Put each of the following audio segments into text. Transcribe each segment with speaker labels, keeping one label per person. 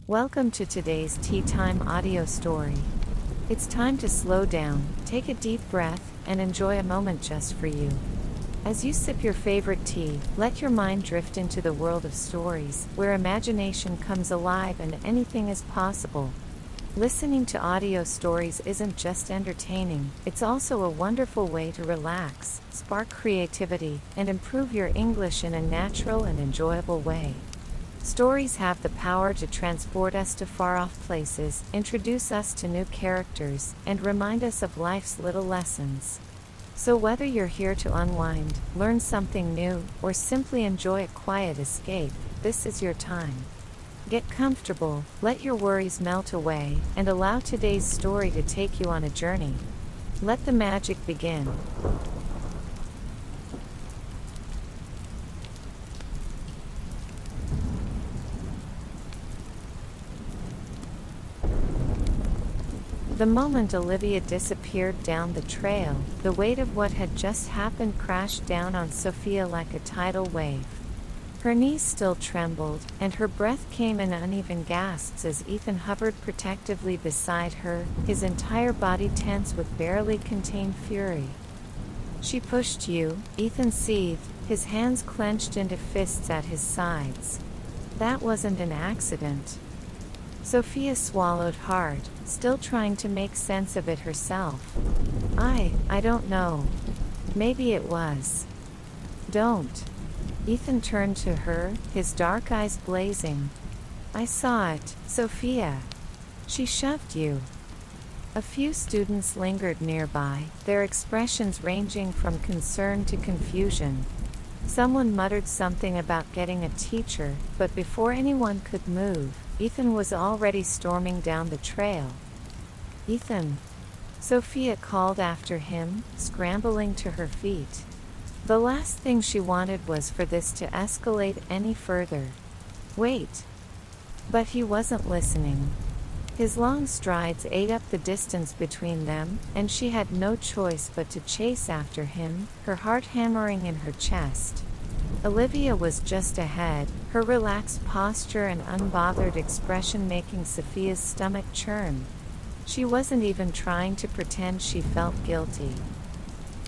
Speaker 1: Welcome to today's Tea Time audio story. It's time to slow down, take a deep breath, and enjoy a moment just for you. As you sip your favorite tea, let your mind drift into the world of stories, where imagination comes alive and anything is possible. Listening to audio stories isn't just entertaining, it's also a wonderful way to relax, spark creativity, and improve your English in a natural and enjoyable way. Stories have the power to transport us to far-off places, introduce us to new characters, and remind us of life's little lessons. So whether you're here to unwind, learn something new, or simply enjoy a quiet escape, this is your time. Get comfortable, let your worries melt away, and allow today's story to take you on a journey. Let the magic begin. The moment Olivia disappeared down the trail, the weight of what had just happened crashed down on Sophia like a tidal wave. Her knees still trembled, and her breath came in uneven gasps as Ethan hovered protectively beside her, his entire body tense with barely contained fury. "She pushed you," Ethan seethed, his hands clenched into fists at his sides. "That wasn't an accident." Sophia swallowed hard, still trying to make sense of it herself. I don't know. Maybe it was." "Don't." Ethan turned to her, his dark eyes blazing. "I saw it, Sophia. She shoved you." A few students lingered nearby, their expressions ranging from concern to confusion. Someone muttered something about getting a teacher, but before anyone could move, Ethan was already storming down the trail. "Ethan!" Sophia called after him, scrambling to her feet. The last thing she wanted was for this to escalate any further. "Wait!" But he wasn't listening. His long strides ate up the distance between them, and she had no choice but to chase after him, her heart hammering in her chest. Olivia was just ahead, her relaxed posture and unbothered expression making Sophia's stomach churn. She wasn't even trying to pretend she felt guilty.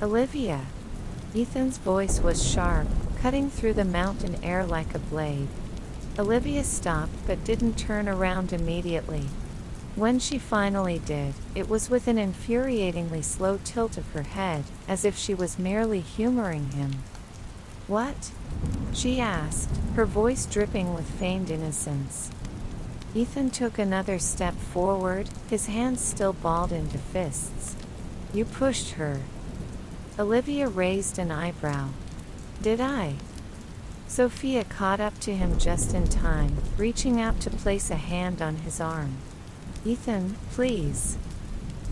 Speaker 1: "Olivia!" Ethan's voice was sharp, cutting through the mountain air like a blade. Olivia stopped but didn't turn around immediately. When she finally did, it was with an infuriatingly slow tilt of her head, as if she was merely humoring him. "What?" she asked, her voice dripping with feigned innocence. Ethan took another step forward, his hands still balled into fists. "You pushed her." Olivia raised an eyebrow. "Did I?" Sophia caught up to him just in time, reaching out to place a hand on his arm. "Ethan, please."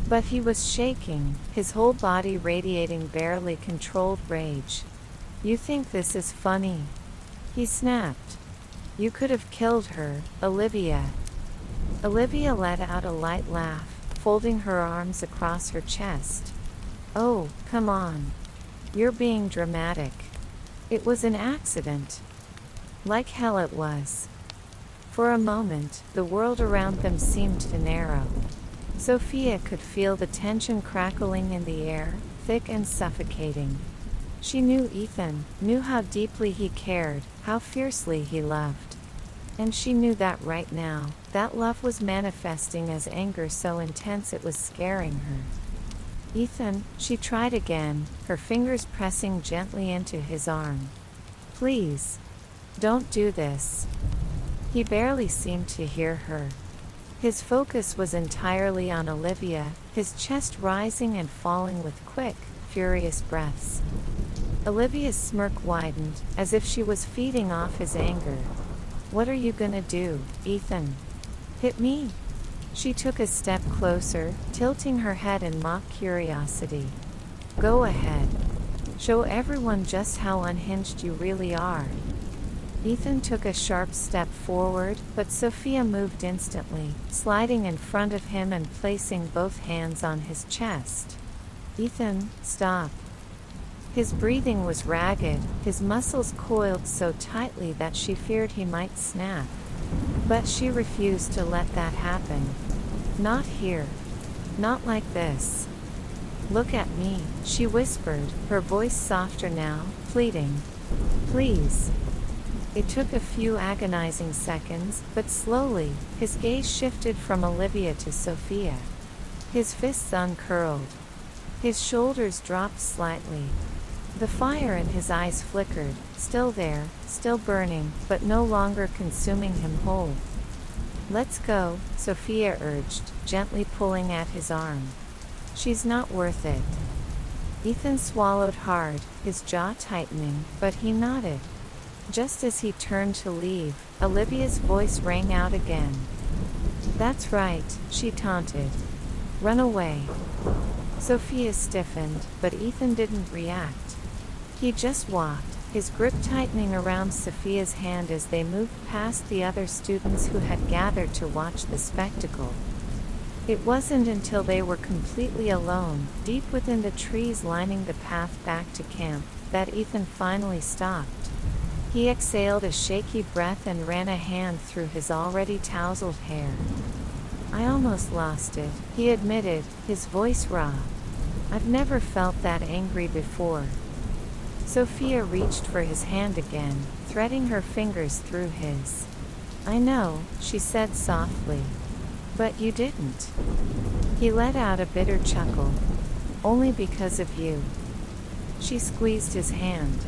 Speaker 1: But he was shaking, his whole body radiating barely controlled rage. "You think this is funny?" he snapped. "You could have killed her, Olivia." Olivia let out a light laugh, folding her arms across her chest. "Oh, come on. You're being dramatic. It was an accident." Like hell it was. For a moment, the world around them seemed to narrow. Sophia could feel the tension crackling in the air, thick and suffocating. She knew Ethan, knew how deeply he cared, how fiercely he loved. And she knew that right now, that love was manifesting as anger so intense it was scaring her. "Ethan," she tried again, her fingers pressing gently into his arm. "Please. Don't do this." He barely seemed to hear her. His focus was entirely on Olivia, his chest rising and falling with quick, furious breaths. Olivia's smirk widened, as if she was feeding off his anger. "What are you gonna do, Ethan? Hit me?" She took a step closer, tilting her head in mock curiosity. "Go ahead. Show everyone just how unhinged you really are." Ethan took a sharp step forward, but Sophia moved instantly, sliding in front of him and placing both hands on his chest. "Ethan, stop." His breathing was ragged, his muscles coiled so tightly that she feared he might snap. But she refused to let that happen. Not here. Not like this. Look at me, she whispered, her voice softer now, pleading. Please. It took a few agonizing seconds, but slowly, his gaze shifted from Olivia to Sophia. His fists uncurled. His shoulders dropped slightly. The fire in his eyes flickered, still there, still burning, but no longer consuming him whole. Let's go, Sophia urged, gently pulling at his arm. She's not worth it. Ethan swallowed hard, his jaw tightening, but he nodded. Just as he turned to leave, Olivia's voice rang out again. That's right, she taunted. Run away. Sophia stiffened, but Ethan didn't react. He just walked, his grip tightening around Sophia's hand as they moved past the other students who had gathered to watch the spectacle. It wasn't until they were completely alone, deep within the trees lining the path back to camp, that Ethan finally stopped. He exhaled a shaky breath and ran a hand through his already tousled hair. I almost lost it, he admitted, his voice raw. I've never felt that angry before. Sophia reached for his hand again, threading her fingers through his. I know, she said softly. But you didn't. He let out a bitter chuckle. Only because of you. She squeezed his hand.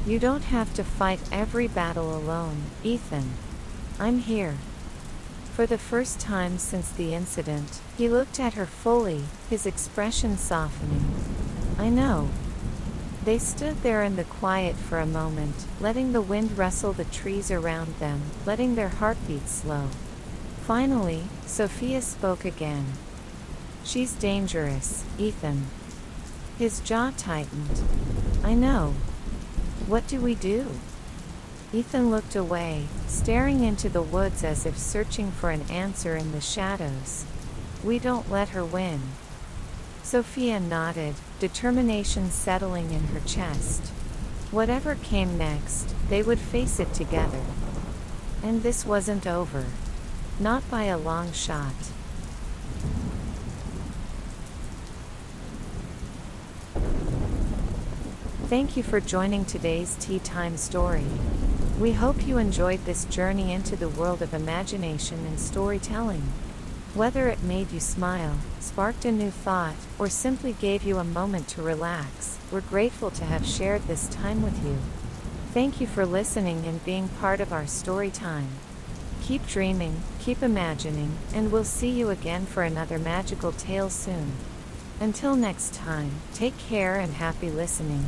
Speaker 1: You don't have to fight every battle alone, Ethan. I'm here. For the first time since the incident, he looked at her fully, his expression softening. I know. They stood there in the quiet for a moment, letting the wind rustle the trees around them, letting their heartbeats slow. Finally, Sophia spoke again. She's dangerous, Ethan. His jaw tightened. I know. What do we do? Ethan looked away, staring into the woods as if searching for an answer in the shadows. We don't let her win. Sophia nodded, determination settling in her chest. Whatever came next, they would face it together. And this wasn't over. Not by a long shot. Thank you for joining today's Tea Time story. We hope you enjoyed this journey into the world of imagination and storytelling. Whether it made you smile, sparked a new thought, or simply gave you a moment to relax, we're grateful to have shared this time with you. Thank you for listening and being part of our story time. Keep dreaming, keep imagining, and we'll see you again for another magical tale soon. Until next time, take care and happy listening.